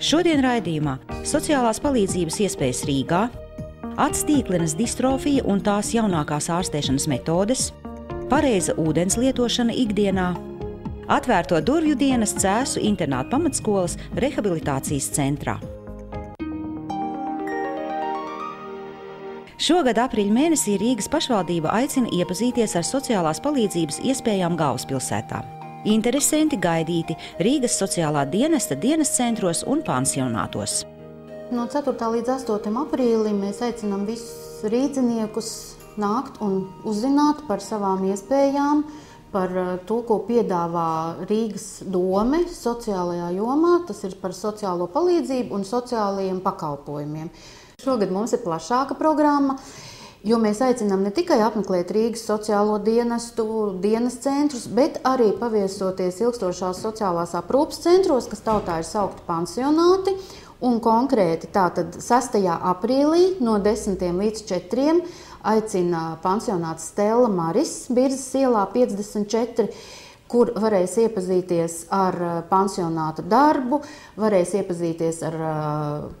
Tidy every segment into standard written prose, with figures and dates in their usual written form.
Šodien raidījumā sociālās palīdzības iespējas Rīgā, atstīklenes distrofija un tās jaunākās ārstēšanas metodes, pareiza ūdens lietošana ikdienā, atvērto durvju dienas Cēsu internāta pamatskolas rehabilitācijas centrā. Šogad aprīļa mēnesī Rīgas pašvaldība aicina iepazīties ar sociālās palīdzības iespējām galvaspilsētā. Interesanti gaidīti Rīgas sociālā dienesta dienas centros un pansionātos. No 4. līdz 8. aprīlim mēs aicinām visus rīdziniekus nākt un uzzināt par savām iespējām, par to, ko piedāvā Rīgas dome sociālajā jomā. Tas ir par sociālo palīdzību un sociālajiem pakalpojumiem. Šogad mums ir plašāka programma, jo mēs aicinām ne tikai apmeklēt Rīgas sociālo dienestu, dienas centrus, bet arī paviesoties ilgstošās sociālās aprūpes centros, kas tautā ir saukti pansionāti. Un konkrēti tātad 6. aprīlī no 10 līdz 4 aicina pansionāts Stella Maris, Birzes ielā 54, kur varēs iepazīties ar pansionāta darbu, varēs iepazīties ar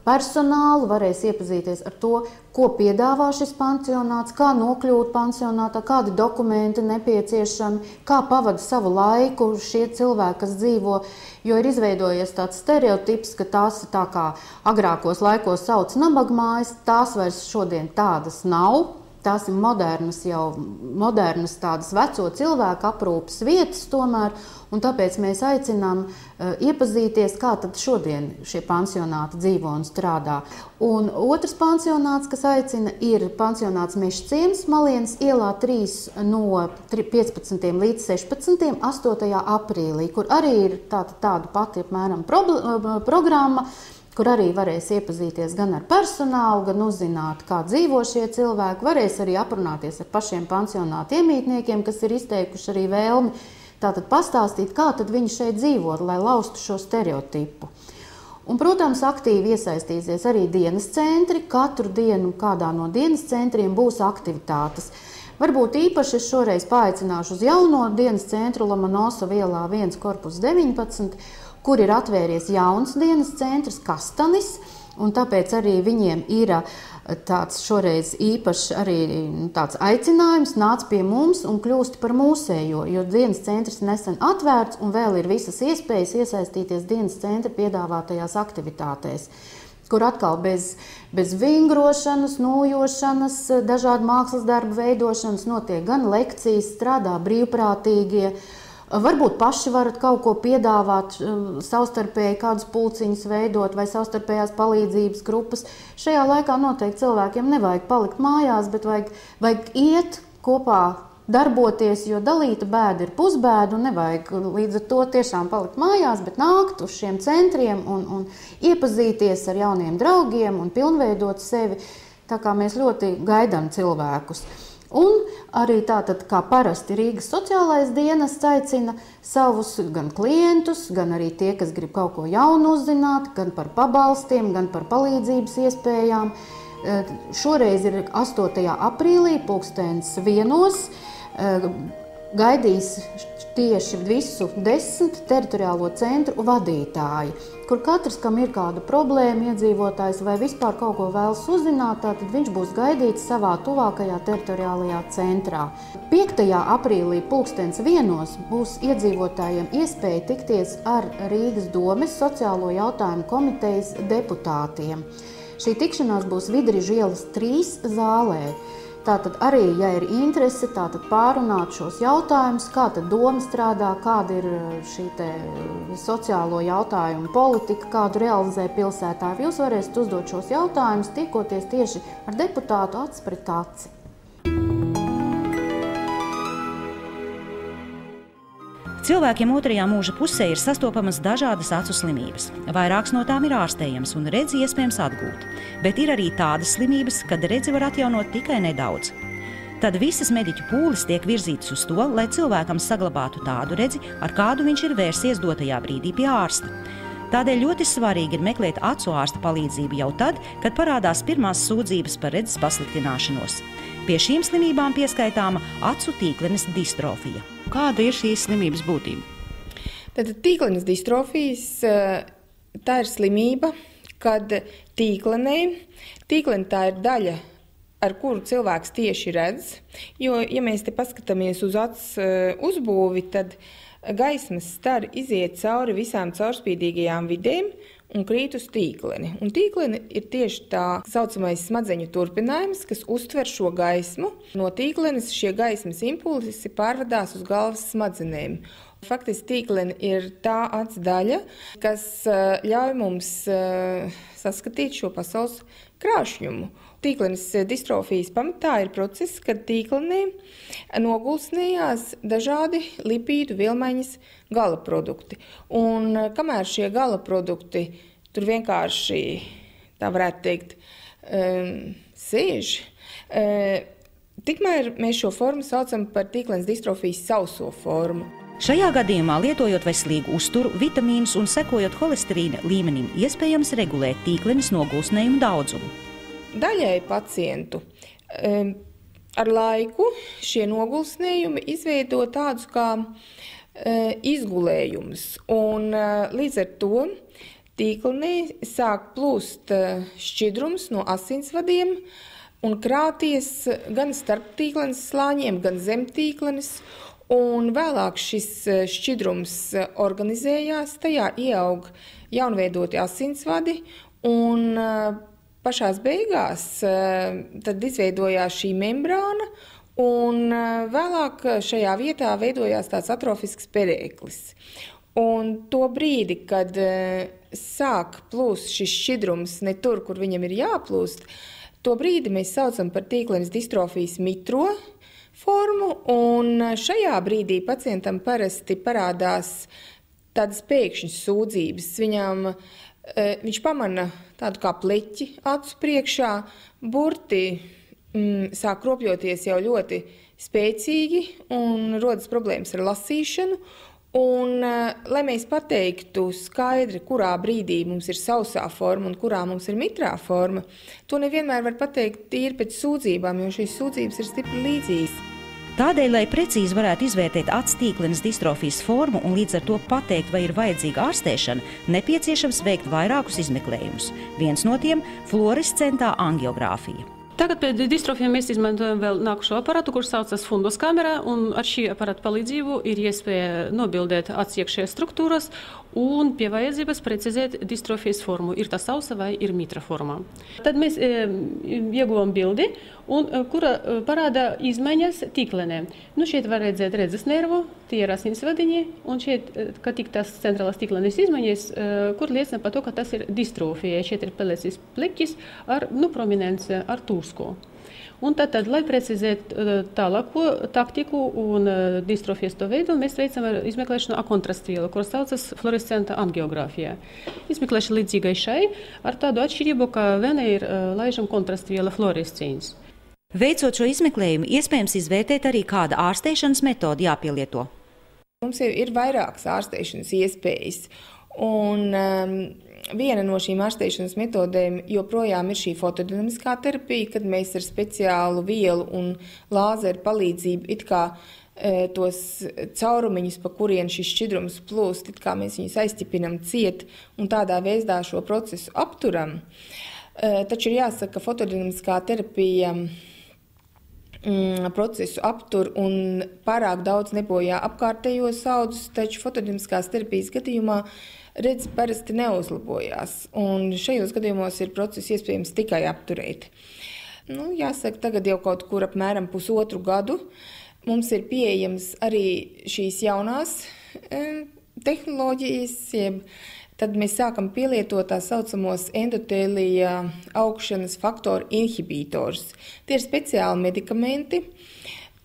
personālu, varēs iepazīties ar to, ko piedāvā šis pansionāts, kā nokļūt pansionātā, kādi dokumenti nepieciešami, kā pavada savu laiku šie cilvēki, kas dzīvo, jo ir izveidojies tāds stereotips, ka tās ir tā kā agrākos laikos sauc nabagmājas, tās vairs šodien tādas nav. Tās ir modernas tādas veco cilvēku aprūpes vietas tomēr, un tāpēc mēs aicinām iepazīties, kā tad šodien šie pansionāti dzīvo un strādā. Un otrs pansionāts, kas aicina, ir pansionāts Mežciems, Malienas ielā 3 no 15. līdz 16. 8. aprīlī, kur arī ir tāda pati apmēram programma, kur arī varēs iepazīties gan ar personālu, gan uzzināt, kā dzīvo šie cilvēki. Varēs arī aprunāties ar pašiem pansionāta iemītniekiem, kas ir izteikuši arī vēlmi tātad pastāstīt, kā tad viņi šeit dzīvo, lai laustu šo stereotipu. Un, protams, aktīvi iesaistīsies arī dienas centri. Katru dienu kādā no dienas centriem būs aktivitātes. Varbūt īpaši es šoreiz paaicināšu uz jauno dienas centru Lomonosova ielā 1 korpus 19, kur ir atvērties jauns dienas centrs Kastanis, un tāpēc arī viņiem ir tāds šoreiz īpašs arī tāds aicinājums nāc pie mums un kļūst par mūsējo, jo dienas centrs nesen atvērts un vēl ir visas iespējas iesaistīties dienas centra piedāvātajās aktivitātēs, kur atkal bez vingrošanas, nūjošanas, dažādu mākslas darbu veidošanas notiek gan lekcijas, strādā brīvprātīgie. Varbūt paši varat kaut ko piedāvāt, savstarpēji kādus pulciņus veidot vai savstarpējās palīdzības grupas. Šajā laikā noteikti cilvēkiem nevajag palikt mājās, bet vajag iet kopā darboties, jo dalīta bēda ir pusbēda un nevajag līdz ar to tiešām palikt mājās, bet nākt uz šiem centriem un iepazīties ar jauniem draugiem un pilnveidot sevi, tā kā mēs ļoti gaidām cilvēkus. Un arī tātad, kā parasti Rīgas sociālais dienests aicina savus gan klientus, gan arī tie, kas grib kaut ko jaunu uzzināt, gan par pabalstiem, gan par palīdzības iespējām. Šoreiz ir 8. aprīlī, 1:00, gaidīs tieši visu 10 teritoriālo centru vadītāji, kur katrs, kam ir kāda problēma, iedzīvotājs vai vispār kaut ko vēlas uzzināt, tad viņš būs gaidīts savā tuvākajā teritoriālajā centrā. 5. aprīlī 1:00 būs iedzīvotājiem iespēja tikties ar Rīgas domes sociālo jautājumu komitejas deputātiem. Šī tikšanās būs Vidrižu ielas 3 zālē. Tātad arī, ja ir interese, tātad pārunāt šos jautājumus, kā tad doma strādā, kāda ir šī sociālo jautājumu politika, kādu realizē pilsētā. Jūs varēsiet uzdot šos jautājumus, tiekoties tieši ar deputātu acis pret aci. Cilvēkiem otrajā mūža pusē ir sastopamas dažādas acu slimības. Vairākas no tām ir ārstējams un redzi iespējams atgūt. Bet ir arī tādas slimības, kad redzi var atjaunot tikai nedaudz. Tad visas mediķu pūles tiek virzītas uz to, lai cilvēkam saglabātu tādu redzi, ar kādu viņš ir vērsies dotajā brīdī pie ārsta. Tādēļ ļoti svarīgi ir meklēt acu ārsta palīdzību jau tad, kad parādās pirmās sūdzības par redzes pasliktināšanos. Pie šīm slimībām pieskaitāma acu tīklenes distrofija. Kāda ir šīs slimības būtība? Tad tīklenes distrofijas tā ir slimība, kad tīklene tā ir daļa, ar kuru cilvēks tieši redz, jo, ja mēs te paskatāmies uz acs uzbūvi, tad gaismas stari iziet cauri visām caurspīdīgajām vidēm un krīt uz tīkleni. Un tīklene ir tieši tā saucamais smadzeņu turpinājums, kas uztver šo gaismu. No tīklenes šie gaismas impulsi pārvadās uz galvas smadzenēm. Faktiski tīklene ir tā acs daļa, kas ļauj mums saskatīt šo pasaules krāšņumu. Tīklenes distrofijas pamatā ir process, kad tīklenē nogulsnējās dažādi lipīdu vielmaiņas gala produkti. Un kamēr šie gala produkti tur vienkārši, tā varētu teikt, sēž, tikmēr mēs šo formu saucam par tīklenes distrofijas sauso formu. Šajā gadījumā, lietojot veselīgu uzturu, vitamīnus un sekojot holesterīna līmenim, iespējams regulēt tīklenes nogulsnējumu daudzumu. Daļai pacientu ar laiku šie nogulsnējumi izveido tādus kā izgulējumus, un līdz ar to tīklenē sāk plūst šķidrums no asinsvadiem un krāties gan starp tīklenes slāņiem, gan zem tīklenes, un vēlāk šis šķidrums organizējās, tajā ieaug jaunveidoti asinsvadi, un pašās beigās tad izveidojās šī membrāna, un vēlāk šajā vietā veidojās tāds atrofisks perēklis. Un to brīdi, kad sāk plūst šis šķidrums ne tur, kur viņam ir jāplūst, to brīdi mēs saucam par tīklenes distrofijas mitro formu, un šajā brīdī pacientam parasti parādās tādas pēkšņas sūdzības. Viņš pamana tādu kā pleķi acu priekšā, burti sāk kropļoties jau ļoti spēcīgi un rodas problēmas ar lasīšanu. Un, lai mēs pateiktu skaidri, kurā brīdī mums ir sausā forma un kurā mums ir mitrā forma, to nevienmēr var pateikt tīri pēc sūdzībām, jo šīs sūdzības ir stipri līdzīgas. Tādēļ, lai precīzi varētu izvērtēt acu tīklenes distrofijas formu un līdz ar to pateikt, vai ir vajadzīga ārstēšana, nepieciešams veikt vairākus izmeklējumus. Viens no tiem – fluorescentā angiogrāfija. Tagad pēc distrofiem mēs izmantojam vēl nākušo aparātu, kurš saucas fundus kamera, un ar šī aparāta palīdzību ir iespēja nobildēt acu iekšējās struktūras un pie vajadzības precizēt distrofijas formu, ir tā sausa vai ir mitra formā. Tad mēs ieguvam bildi, kura parāda izmaiņas tīklenē. Šeit var redzēt redzes nervu, tie ir asinsvadiņi, un šeit, kad tik tās centrālās tīklenes izmaiņas, kur liecina par to, ka tas ir distrofija. Šeit ir pelecis pleķis ar prominence, ar tūsko. Un tad, lai precizētu tālāko taktiku un distrofijas to veidu, mēs veicam izmeklēšanu ar kontrastvielu, kur saucas fluorescenta angiogrāfija. Izmeklēšana līdzīgai šai, ar tādu atšķirību, ka vienai ir laižam kontrastviela fluorescīns. Veicot šo izmeklējumu, iespējams izvērtēt arī kāda ārstēšanas metode jāpielieto. Mums ir vairākas ārstēšanas iespējas, un viena no šīm ārstēšanas metodēm joprojām ir šī fotodinamiskā terapija, kad mēs ar speciālu vielu un lāzeru palīdzību it kā tos caurumiņus, pa kurien šis šķidrums plūst, it kā mēs viņus aizķipinam ciet un tādā veidā šo procesu apturam. Taču ir jāsaka, ka fotodinamiskā terapija procesu aptur un pārāk daudz nebojā apkārtējos audzus, taču fotodinamiskās terapijas gadījumā redze parasti neuzlabojās, un šajos gadījumos ir procesu iespējams tikai apturēt. Jāsaka, tagad jau kaut kur apmēram 1,5 gadu mums ir pieejams arī šīs jaunās tehnoloģijas, tad mēs sākam pielietot tā saucamos endotēlija augšanas faktoru inhibītors. Tie ir speciāli medikamenti,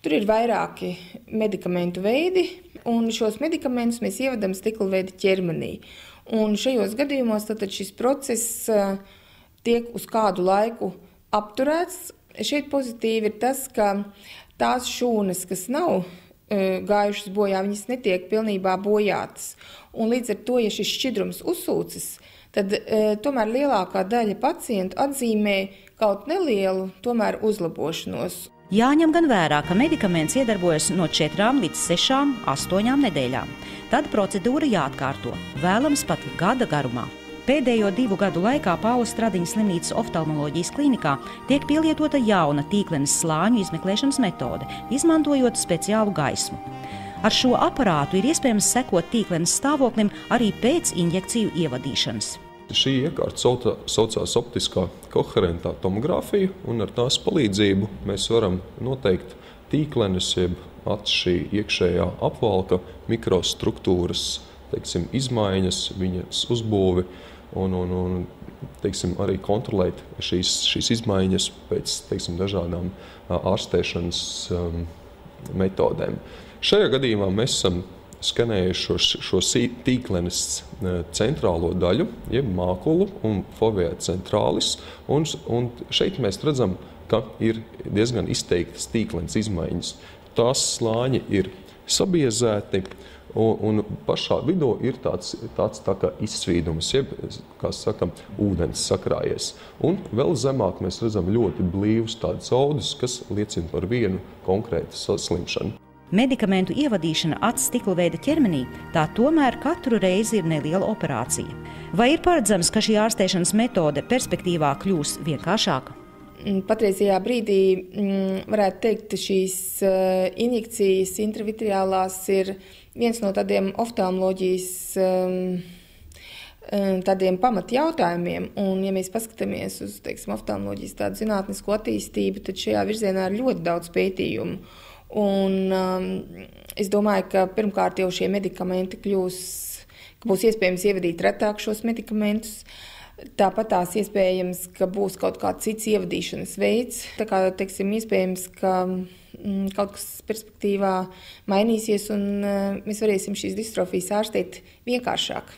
tur ir vairāki medikamentu veidi, un šos medikamentus mēs ievadam stiklveida ķermenī. Un šajos gadījumos tad šis process tiek uz kādu laiku apturēts. Šeit pozitīvi ir tas, ka tās šūnas, kas nav gājušas bojā, viņas netiek pilnībā bojātas. Un līdz ar to, ja šis šķidrums uzsūcas, tad tomēr lielākā daļa pacientu atzīmē kaut nelielu tomēr uzlabošanos. Jāņem gan vērā, ka medikaments iedarbojas no 4 līdz 6, 8 nedēļām. Tad procedūra jāatkārto, vēlams pat gada garumā. Pēdējo 2 gadu laikā Paules Stradiņas slimnīcas oftalmoloģijas klīnikā tiek pielietota jauna tīklenes slāņu izmeklēšanas metode, izmantojot speciālu gaismu. Ar šo aparātu ir iespējams sekot tīklenes stāvoklim arī pēc injekciju ievadīšanas. Šī iekārta saucās optiskā koherentā tomogrāfija, un ar tās palīdzību mēs varam noteikt tīklenes, jeb šī iekšējā apvalka mikrostruktūras, izmaiņas, viņas uzbūvi un arī kontrolēt šīs izmaiņas pēc dažādām ārstēšanas metodēm. Šajā gadījumā mēs esam skanējuši šo tīklenes centrālo daļu, jeb mākulu un fovea centrālis, un šeit mēs redzam, ka ir diezgan izteiktas tīklenes izmaiņas. Tās slāņi ir sabiezēti, un pašā vidū ir tāds tā kā izsvīdums, jeb, kā saka, ūdens sakrājies. Un vēl zemāk mēs redzam ļoti blīvus tādus audus, kas liecina par vienu konkrētu saslimšanu. Medikamentu ievadīšana acu stiklveida ķermenī tā tomēr katru reizi ir neliela operācija. Vai ir paredzams, ka šī ārstēšanas metode perspektīvā kļūs vienkāršāka? Patreizajā brīdī varētu teikt, ka šīs injekcijas intravitriālās ir viens no tādiem oftalmoloģijas tādiem pamatjautājumiem. Un, ja mēs paskatāmies uz oftalmoloģijas tādu zinātnisko attīstību, tad šajā virzienā ir ļoti daudz pētījumu. Un es domāju, ka pirmkārt jau šie medikamenti ka būs iespējams ievadīt retāk šos medikamentus. Tāpat tās iespējams, ka būs kaut kāds cits ievadīšanas veids. Tā kā, iespējams, ka kaut kas perspektīvā mainīsies un mēs varēsim šīs distrofijas ārstēt vienkāršāk.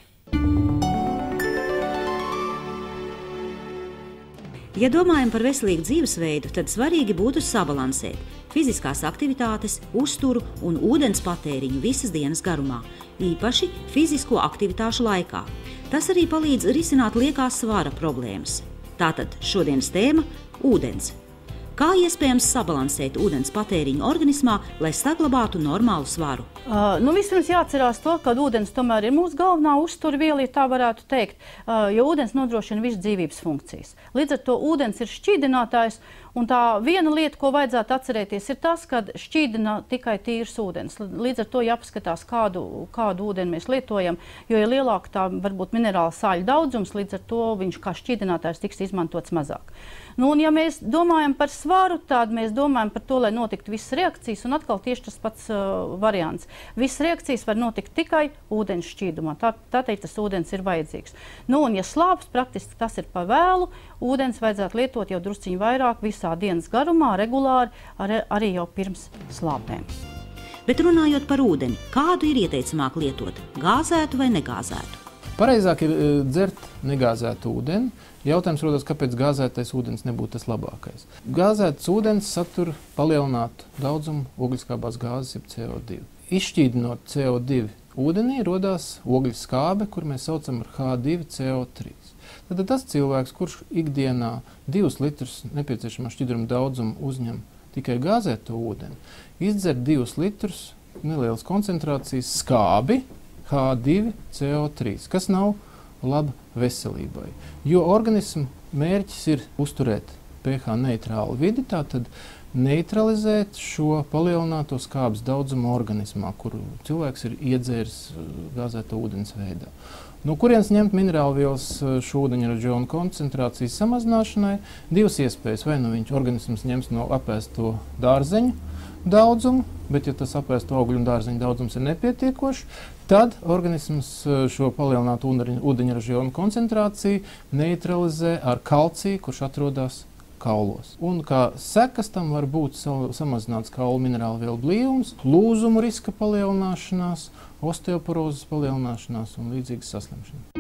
Ja domājam par veselīgu dzīvesveidu, tad svarīgi būtu sabalansēt fiziskās aktivitātes, uzturu un ūdens patēriņu visas dienas garumā, īpaši fizisko aktivitāšu laikā. Tas arī palīdz risināt liekās svara problēmas. Tātad šodienas tēma – ūdens. Kā iespējams sabalansēt ūdens patēriņu organismā, lai saglabātu normālu svaru? Vispirms jāatcerās to, ka ūdens tomēr ir mūsu galvenā uzturviela, ja tā varētu teikt, jo ūdens nodrošina visu dzīvības funkcijas. Līdz ar to ūdens ir šķīdinātājs, un tā viena lieta, ko vajadzētu atcerēties, ir tas, ka šķīdina tikai tīrs ūdens. Līdz ar to jāpaskatās, kādu ūdeni mēs lietojam, jo ja lielāka tā varbūt minerāla sāļu daudzums, līdz ar to viņš kā šķīdinātājs tiks izmantots mazāk. Un ja mēs domājam par svaru, tad mēs domājam par to, lai notiktu visas reakcijas, un atkal tieši tas pats variants. Visas reakcijas var notikt tikai ūdens šķīdumā, tātad tas ūdens ir vajadzīgs. Un ja slāpes, praktiski tas ir pa vēlu, ūdens vajadzētu lietot jau drusciņu vairāk visā dienas garumā, regulāri, arī jau pirms slāpēm. Bet runājot par ūdeni, kādu ir ieteicamāk lietot, gāzētu vai negāzētu? Pareizāk ir dzert negāzētu ūdeni. Jautājums rodas, kāpēc gāzētais ūdens nebūtu tas labākais. Gāzēts ūdens satur palielinātu daudzumu ogleskābās gāzes, jeb CO2. Izšķīdinot CO2 ūdenī, rodās ogļu skābe, kur mēs saucam ar H2CO3. Tad tas cilvēks, kurš ikdienā 2 litrus nepieciešamā šķidruma daudzumu uzņem tikai gāzēto ūdeni, izdzer 2 litrus nelielas koncentrācijas skābi H2CO3, kas nav laba veselībai. Jo organismu mērķis ir uzturēt pH neitrālu vidi, tātad neutralizēt šo palielināto skābes daudzumu organismā, kuru cilvēks ir iedzēris gāzēto ūdens veidā. No kurienes ņemt minerālvielas šo ūdeņražonu koncentrācijas samazināšanai? 2 iespējas. Vai nu viņš organisms ņems no apēsto dārzeņu daudzumu, bet ja tas apēsto augļu un dārzeņu daudzums ir nepietiekošs, tad organisms šo palielinātu ūdeņražonu koncentrāciju neutralizē ar kalciju, kurš atrodas kaulos. Un kā sekas tam var būt samazināts kaulu minerālvielu blīvums, lūzumu riska palielināšanās, osteoporozes palielināšanās un līdzīgas saslimšanas.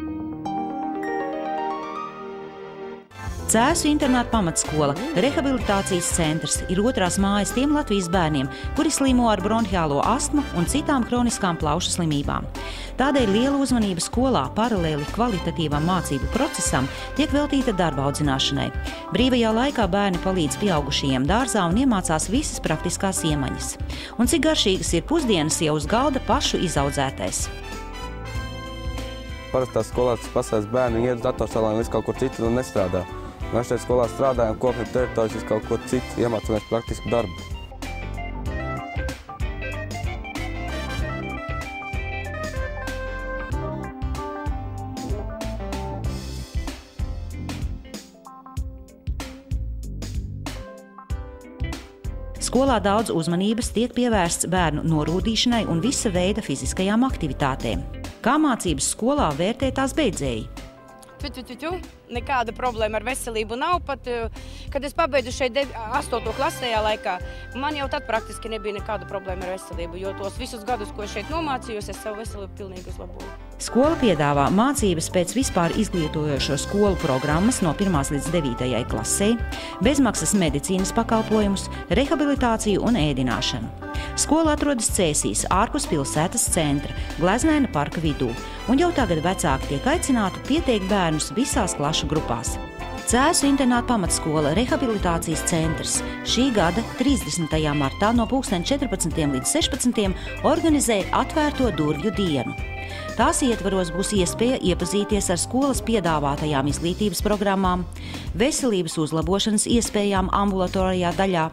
Cēsu internāta pamatskola rehabilitācijas centrs ir otrās mājas tiem Latvijas bērniem, kuri slimo ar bronhiālo astmu un citām kroniskām plaušu slimībām. Tādēļ liela uzmanība skolā paralēli kvalitatīvam mācību procesam tiek veltīta darba audzināšanai. Brīvajā laikā bērni palīdz pieaugušajiem dārzā un iemācās visas praktiskās iemaņas. Un cik garšīgas ir pusdienas jau uz galda pašu izaudzētais. parastās skolās pasaules bērni iet uz datorsalām un visu kaut kur citur un nestrādā. Mēs šeit skolā strādājam, kopiem teritorijas, visu kaut ko citu, iemācāmies praktisku darbu. Skolā daudz uzmanības tiek pievērsts bērnu norūdīšanai un visa veida fiziskajām aktivitātēm. Kā mācības skolā vērtē tās beidzēji? Nekāda problēma ar veselību nav. Pat, kad es pabeidzu šeit 8. klasējā laikā, man jau tad praktiski nebija nekāda problēma ar veselību, jo tos visus gadus, ko es šeit nomācījos, es savu veselību pilnīgi uzlaboju. Skola piedāvā mācības pēc vispār izglītojošo skolu programmas no 1. līdz 9. klasē, bezmaksas medicīnas pakalpojumus, rehabilitāciju un ēdināšanu. Skola atrodas Cēsīs, ārpus pilsētas centra, Gleznaina parka vidū, un jau tagad vecāki tiek aicināti pieteikt bērnus visās klašu grupās. Cēsu internāta pamatskola rehabilitācijas centrs šī gada 30. martā no 14. līdz 16. organizē atvērto durvju dienu. Tās ietvaros būs iespēja iepazīties ar skolas piedāvātajām izglītības programmām, veselības uzlabošanas iespējām ambulatorijā daļā,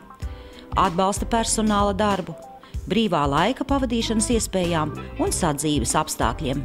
atbalsta personāla darbu, brīvā laika pavadīšanas iespējām un sadzīves apstākļiem.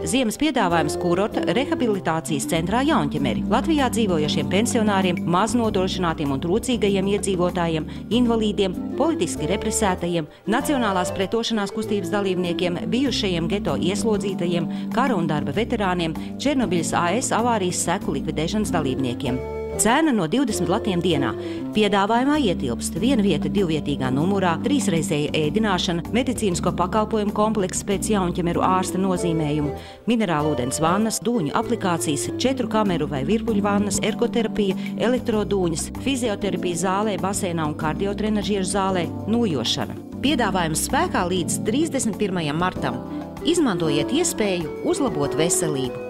Ziemas piedāvājums kurorta rehabilitācijas centrā Jaunķemeri Latvijā dzīvojošiem pensionāriem, maznodrošinātiem un trūcīgajiem iedzīvotājiem, invalīdiem, politiski represētajiem, nacionālās pretošanās kustības dalībniekiem, bijušajiem geto ieslodzītajiem, kara un darba veterāniem, Černobiļas AS avārijas seku likvidēšanas dalībniekiem. Cena no 20 latiem dienā. Piedāvājumā ietilpst 1 vieta 2-vietīgā numurā, 3-reizēja ēdināšana, medicīnisko pakalpojumu komplekss pēc Jaunķemeru ārsta nozīmējumu, minerālūdens vannas, dūņu aplikācijas, 4 kameru vai virpuļu vannas, ergoterapija, elektrodūņas, fizioterapija zālē, basēnā un kardiotrenažieru zālē, nojošana. Piedāvājums spēkā līdz 31. martam. Izmantojiet iespēju uzlabot veselību.